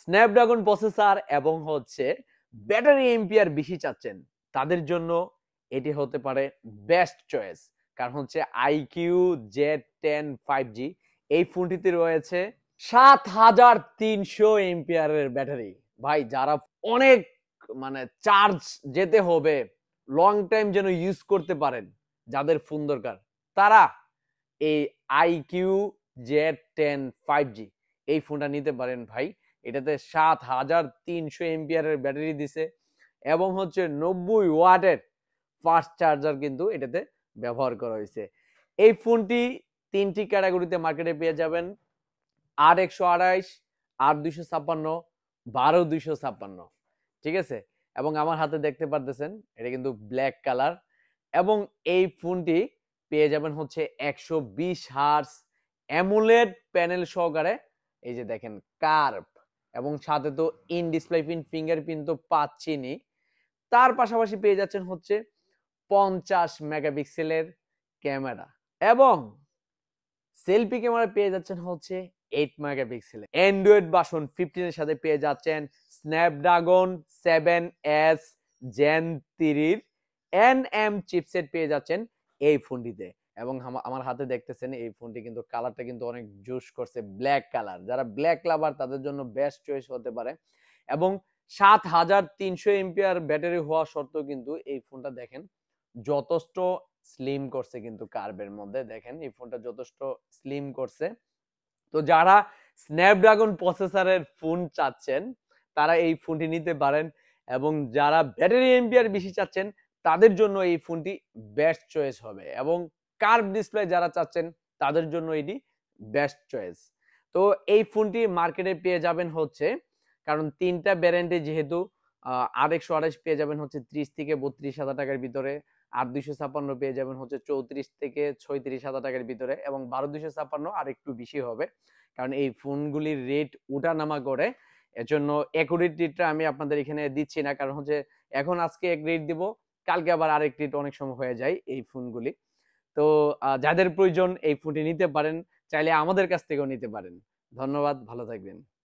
Snapdragon processor এবং হচ্ছে battery ampere বেশি চাচ্ছেন, তাদের জন্য এটি হতে পারে বেস্ট চয়েস। কারণ হচ্ছে আইকিউ Z10 5G, এই ফোনটিতে রয়েছে 7300 এম্পিয়ারের ব্যাটারি। ভাই, যারা অনেক চার্জ যেতে হবে, লং টাইম যেন ইউজ করতে পারেন, যাদের ফোন দরকার, তারা এই আইকিউ Z10 5G এই ফোনটা নিতে পারেন ভাই। এটাতে 7300 এম্পিয়ারের ব্যাটারি দিছে এবং হচ্ছে 90 ওয়াটের ফাস্ট চার্জার কিন্তু এটাতে ব্যবহার করা হয়েছে। এই ফোনটি তিনটি ক্যাটাগরিতে মার্কেটে পেয়ে যাবেন: 8/128, 8/256, 12/256। ঠিক আছে? এবং আমার হাতে দেখতে পারতেছেন এটা কিন্তু ব্ল্যাক কালার। এবং এই ফোনটি পেয়ে যাবেন হচ্ছে 120 হার্টজ অ্যামোলেড প্যানেল সহকারে। এই যে দেখেন কার্ভ, এবং সাথে তো ইন ডিসপ্লে ফিঙ্গারপ্রিন্ট তো পাচ্ছিনি, তার পাশাপাশি পেয়ে যাচ্ছেন হচ্ছে 50 মেগাপিক্সেলের ক্যামেরা, এবং সেলফি ক্যামেরা পেয়ে যাচ্ছেন হচ্ছে 8 মেগাপিক্সেলের। অ্যান্ড্রয়েড ভার্সন 15 এর সাথে পেয়ে যাচ্ছেন স্ন্যাপড্রাগন 7S Gen 3 এর NM চিপসেট পেয়ে যাচ্ছেন এই ফোনটিতে। এবং আমার হাতে দেখতেছেন এই ফোনটি কিন্তু কালারটা কিন্তু অনেক জোশ করছে, ব্ল্যাক কালার। যারা ব্ল্যাক লাভার তাদের জন্য বেস্ট চয়েস হতে পারে। এবং 7300 এমপিআর ব্যাটারি হওয়া সত্ত্বেও কিন্তু এই ফোনটা দেখেন যথেষ্ট স্লিম করছে, কিন্তু কার্ভের মধ্যে দেখেন এই ফোনটা যথেষ্ট স্লিম করছে। তো যারা স্ন্যাপড্রাগন প্রসেসরের ফোন চাচ্ছেন তারা এই ফোনটি নিতে পারেন, এবং যারা ব্যাটারি এমপিআর বেশি চাচ্ছেন তাদের জন্য এই ফোনটি বেস্ট চয়েস হবে, এবং কার্ভ ডিসপ্লে যারা চাচ্ছেন তাদের জন্য এটি বেস্ট চয়েস। তো এই ফোনটি মার্কেটে পেয়ে যাবেন হচ্ছে, কারণ তিনটা ব্যারেন্টে যেহেতু 8/128 পেয়ে যাবেন হচ্ছে 30 থেকে 32,000 টাকার ভিতরে, 8/256 পেয়ে যাবেন হচ্ছে 34 থেকে 36,000 টাকার ভিতরে, এবং 12/256 আর একটু বেশি হবে, কারণ এই ফোনগুলির রেট ওঠানামা করে। এজন্য অ্যাকুরেট রেটটা আমি আপনাদের এখানে দিচ্ছি না, কারণ হচ্ছে এখন আজকে এক রেট দিব, কালকে আবার আরেক রেট অনেক সময় হয়ে যায় এই ফোনগুলি। তো যাদের প্রয়োজন এই ফোনটি নিতে পারেন, চাইলে আমাদের কাছ থেকেও নিতে পারেন। ধন্যবাদ, ভালো থাকবেন।